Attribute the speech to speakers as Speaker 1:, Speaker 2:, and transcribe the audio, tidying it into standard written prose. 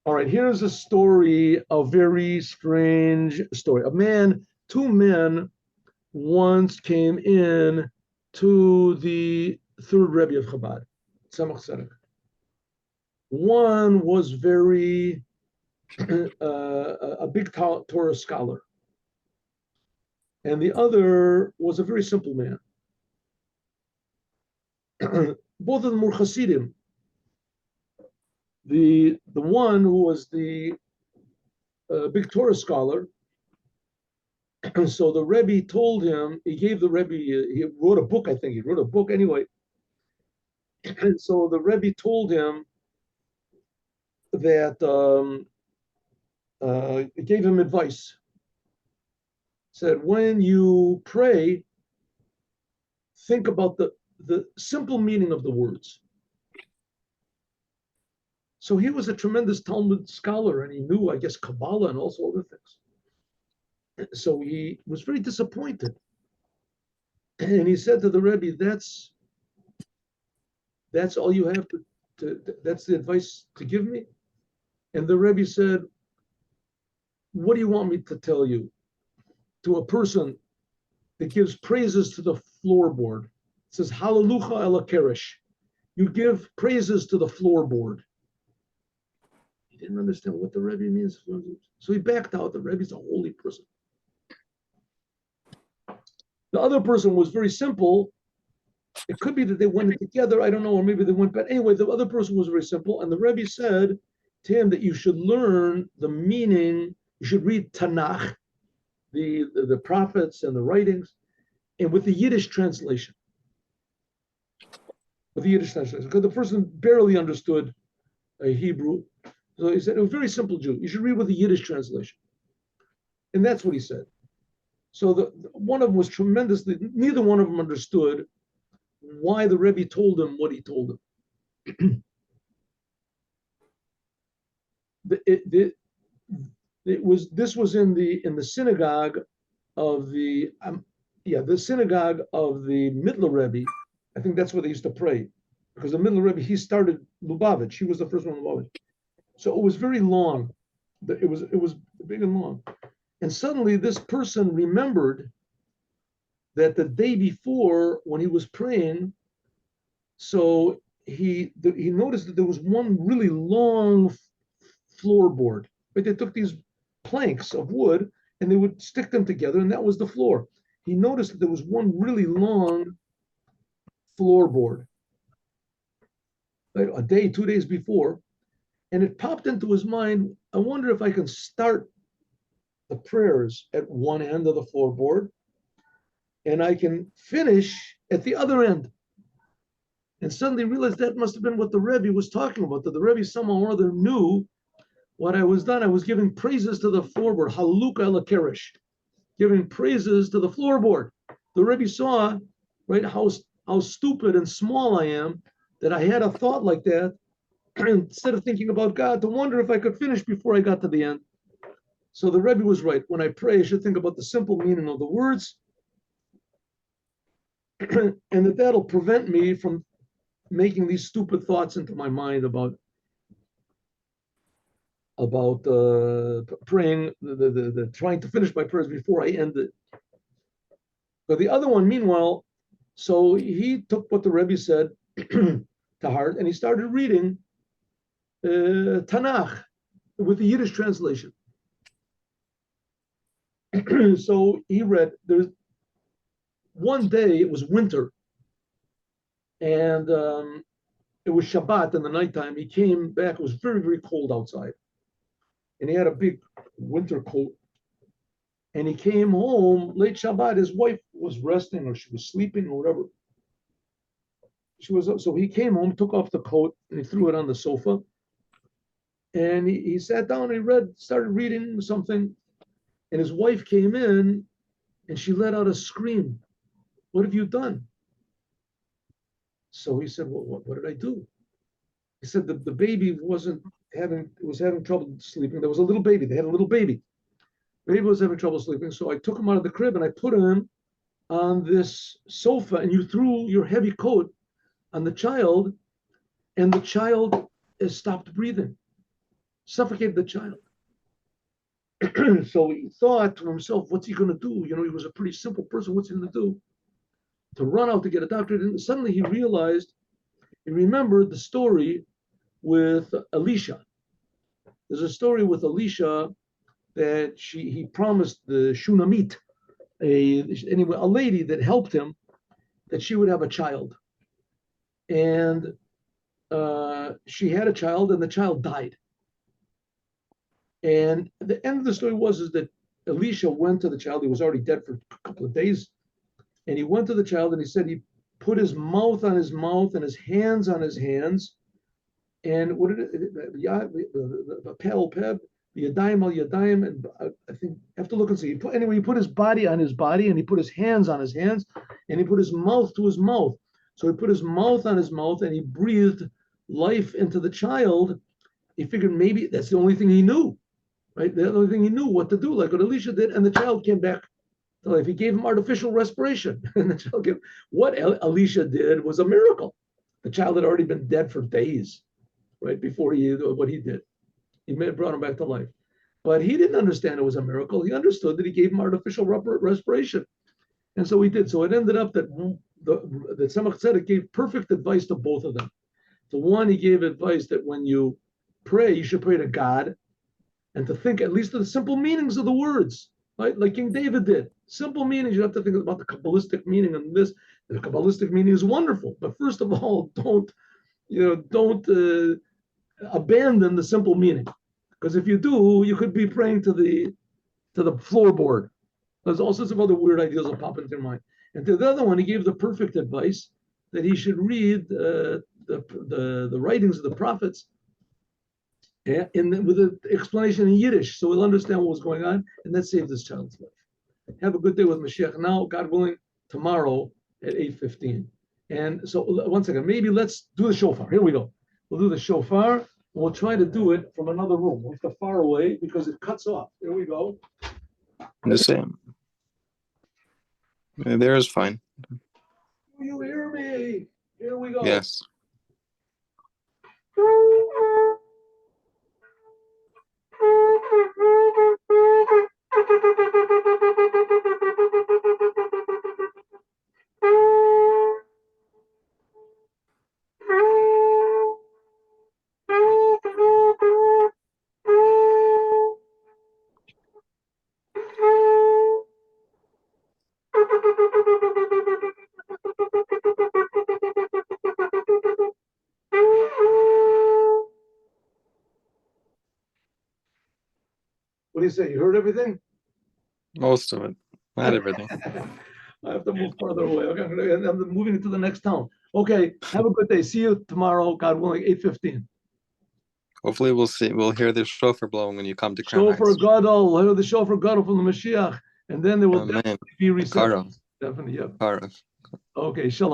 Speaker 1: All right, here's a story, a very strange story. Two men once came in to the third Rebbe of Chabad, Tzemach Tzedek. One was very a big Torah scholar, and the other was a very simple man. Both of them were Chassidim. The one who was the big Torah scholar, so the Rebbe told him, he gave the Rebbe, he wrote a book, I think, he wrote a book anyway. And so the Rebbe told him that, gave him advice. Said, when you pray, think about the simple meaning of the words. So he was a tremendous Talmud scholar, and he knew, I guess, Kabbalah and also other things. So he was very disappointed. And he said to the Rebbe, that's all you have that's the advice to give me? And the Rebbe said, what do you want me to tell you? To a person that gives praises to the floorboard. It says, Hallelujah ela keresh. You give praises to the floorboard. He didn't understand what the Rebbe means. So he backed out. The Rebbe's a holy person. The other person was very simple. It could be that they went together, I don't know, or maybe they went back. Anyway, the other person was very simple. And the Rebbe said to him that you should learn the meaning, you should read Tanakh, the prophets and the writings, and with the Yiddish translation. With the Yiddish translation. Because the person barely understood Hebrew. So he said, it was a very simple Jew. You should read with the Yiddish translation. And that's what he said. So one of them was tremendously, neither one of them understood why the Rebbe told him what he told him. This was in the synagogue of the synagogue of the Middle Rebbe. I think that's where they used to pray, because the Middle Rebbe, he started Lubavitch. He was the first one in Lubavitch. So it was very long. It was big and long. And suddenly this person remembered that the day before when he was praying, so he noticed that there was one really long floorboard. Right? They took these planks of wood and they would stick them together, and that was the floor. He noticed that there was one really long floorboard, right? A day, 2 days before, and it popped into his mind, I wonder if I can start the prayers at one end of the floorboard and I can finish at the other end. And suddenly realized that must have been what the Rebbe was talking about, that the Rebbe somehow or other knew what I was done. I was giving praises to the floorboard, Hallelujah ela keresh, giving praises to the floorboard. The Rebbe saw, right, how stupid and small I am, that I had a thought like that, instead of thinking about God, to wonder if I could finish before I got to the end. So the Rebbe was right. When I pray, I should think about the simple meaning of the words, and that'll prevent me from making these stupid thoughts into my mind about praying, the trying to finish my prayers before I end it. But the other one, meanwhile, so he took what the Rebbe said to heart, and he started reading Tanakh with the Yiddish translation. So he read, there's one day, it was winter, and it was Shabbat in the nighttime. He came back, it was very, very cold outside. And he had a big winter coat. And he came home late Shabbat. His wife was resting, or she was sleeping, or whatever. So he came home, took off the coat, and he threw it on the sofa. And he sat down and started reading something. And his wife came in and she let out a scream. What have you done? So he said, what did I do? He said the baby was having trouble sleeping. There was a little baby. They had a little baby. The baby was having trouble sleeping. So I took him out of the crib and I put him on this sofa, and you threw your heavy coat on the child, and the child has stopped breathing. suffocated the child. So he thought to himself, what's he going to do? He was a pretty simple person. What's he going to do? To run out to get a doctor. And suddenly he remembered the story with Elisha. There's a story with Elisha that he promised the Shunammite, a lady that helped him, that she would have a child. And she had a child, and the child died. And the end of the story is that Elisha went to the child. He was already dead for a couple of days. And he went to the child, and he said he put his mouth on his mouth and his hands on his hands. And what did it? The Peb, the Yadayim al Yadayim, and I think I have to look and see. He put his body on his body, and he put his hands on his hands, and he put his mouth to his mouth. So he put his mouth on his mouth, and he breathed life into the child. He figured maybe that's the only thing he knew, right? The only thing he knew what to do, like what Elisha did, and the child came back to life. He gave him artificial respiration, and the child gave. What Elisha did was a miracle. The child had already been dead for days, right before what he did. He brought him back to life. But he didn't understand it was a miracle. He understood that he gave him artificial respiration. And so he did. So it ended up that Tzemach Tzedek gave perfect advice to both of them. To one, he gave advice that when you pray, you should pray to God and to think at least of the simple meanings of the words, right? Like King David did. Simple meanings. You have to think about the Kabbalistic meaning and this. The Kabbalistic meaning is wonderful. But first of all, don't abandon the simple meaning, because if you do, you could be praying to the floorboard. There's all sorts of other weird ideas that pop into your mind. And to the other one, he gave the perfect advice that he should read the writings of the prophets with an explanation in Yiddish, so he'll understand what was going on, and that saved this child's life. Have a good day with Mashiach. Now, God willing, tomorrow at 8:15. And so, one second, maybe let's do the shofar. Here we go. We'll do the shofar, and we'll try to do it from another room. We'll have to far away because it cuts off. Here we go.
Speaker 2: The same. There is fine.
Speaker 1: Do you hear me? Here we go.
Speaker 2: Yes.
Speaker 1: What do you say? You heard everything?
Speaker 2: Most of it. Not everything.
Speaker 1: I have to move farther away. Okay, I'm moving to the next town. Okay, have a good day. See you tomorrow, God willing, 8:15.
Speaker 2: Hopefully we'll hear the shofar blowing when you come to
Speaker 1: Shofar Gadol. We'll hear the shofar Gadol from the Mashiach, and then there will definitely be reception. Definitely, yeah. Okay, shalom.